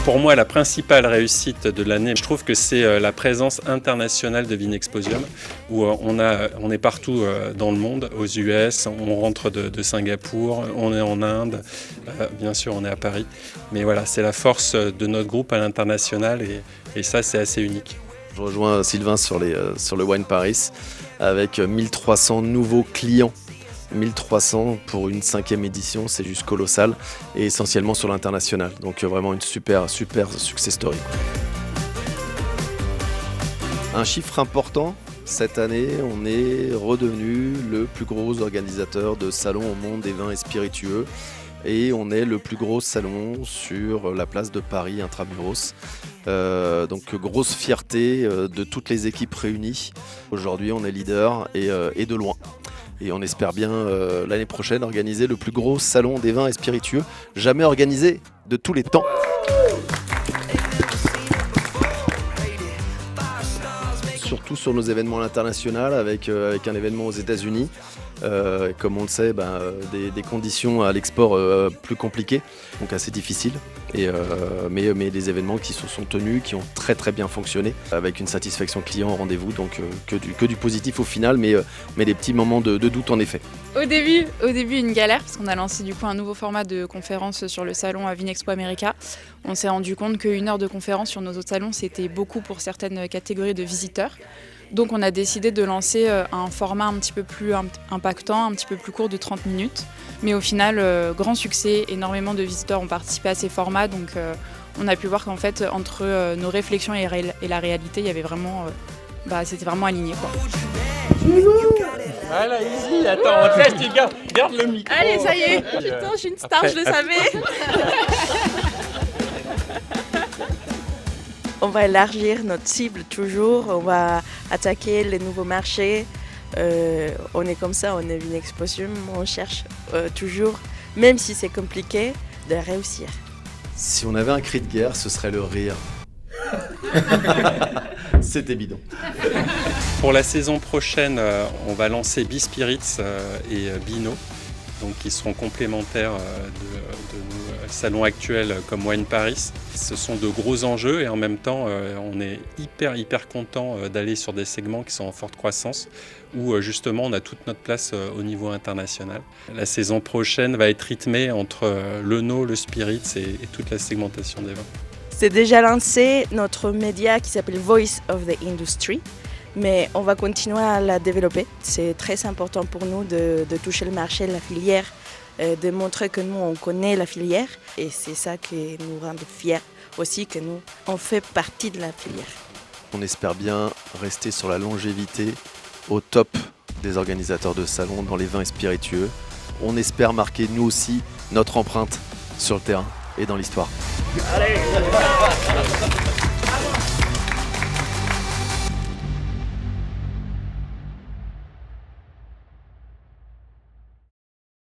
Pour moi, la principale réussite de l'année, je trouve que c'est la présence internationale de Vinexposium, où on est partout dans le monde, aux US, on rentre de Singapour, on est en Inde, bien sûr on est à Paris. Mais voilà, c'est la force de notre groupe à l'international et ça c'est assez unique. Je rejoins Sylvain sur le Wine Paris avec 1300 nouveaux clients. 1300 pour une 5e édition, c'est juste colossal et essentiellement sur l'international. Donc vraiment une super success story. Un chiffre important, cette année, on est redevenu le plus gros organisateur de salons au monde des vins et spiritueux. Et on est le plus gros salon sur la place de Paris intramuros. Donc grosse fierté de toutes les équipes réunies. Aujourd'hui on est leader et de loin. Et on espère bien l'année prochaine organiser le plus gros salon des vins et spiritueux jamais organisé de tous les temps. Surtout sur nos événements à l'international avec un événement aux États-Unis. Comme on le sait, des conditions à l'export plus compliquées, donc assez difficiles. Mais des événements qui se sont tenus, qui ont très bien fonctionné, avec une satisfaction client au rendez-vous, donc que du positif au final, mais des petits moments de doute en effet. Au début une galère, parce qu'on a lancé du coup un nouveau format de conférence sur le salon à Vinexpo America. On s'est rendu compte qu'une heure de conférence sur nos autres salons, c'était beaucoup pour certaines catégories de visiteurs. Donc on a décidé de lancer un format un petit peu plus impactant, un petit peu plus court de 30 minutes. Mais au final, grand succès, énormément de visiteurs ont participé à ces formats. Donc on a pu voir qu'en fait, entre nos réflexions et la réalité, il y avait vraiment, c'était vraiment aligné, quoi. Voilà, easy, attends, on teste, garde le micro. Allez, ça y est, putain, je suis une star, je le savais. On va élargir notre cible toujours, on va attaquer les nouveaux marchés. On est comme ça, on est Vinexposium, on cherche toujours, même si c'est compliqué, de réussir. Si on avait un cri de guerre, ce serait le rire. C'est évident. Pour la saison prochaine, on va lancer B-Spirits et Bino, donc qui seront complémentaires de nos salons actuels comme Wine Paris. Ce sont de gros enjeux et en même temps, on est hyper content d'aller sur des segments qui sont en forte croissance où justement on a toute notre place au niveau international. La saison prochaine va être rythmée entre l'Eno, le Spirits et toute la segmentation des vins. C'est déjà lancé notre média qui s'appelle Voice of the Industry, mais on va continuer à la développer. C'est très important pour nous de toucher le marché, la filière, de montrer que nous on connaît la filière et c'est ça qui nous rend fiers aussi, que nous on fait partie de la filière. On espère bien rester sur la longévité au top des organisateurs de salons dans les vins et spiritueux. On espère marquer nous aussi notre empreinte sur le terrain et dans l'histoire. Allez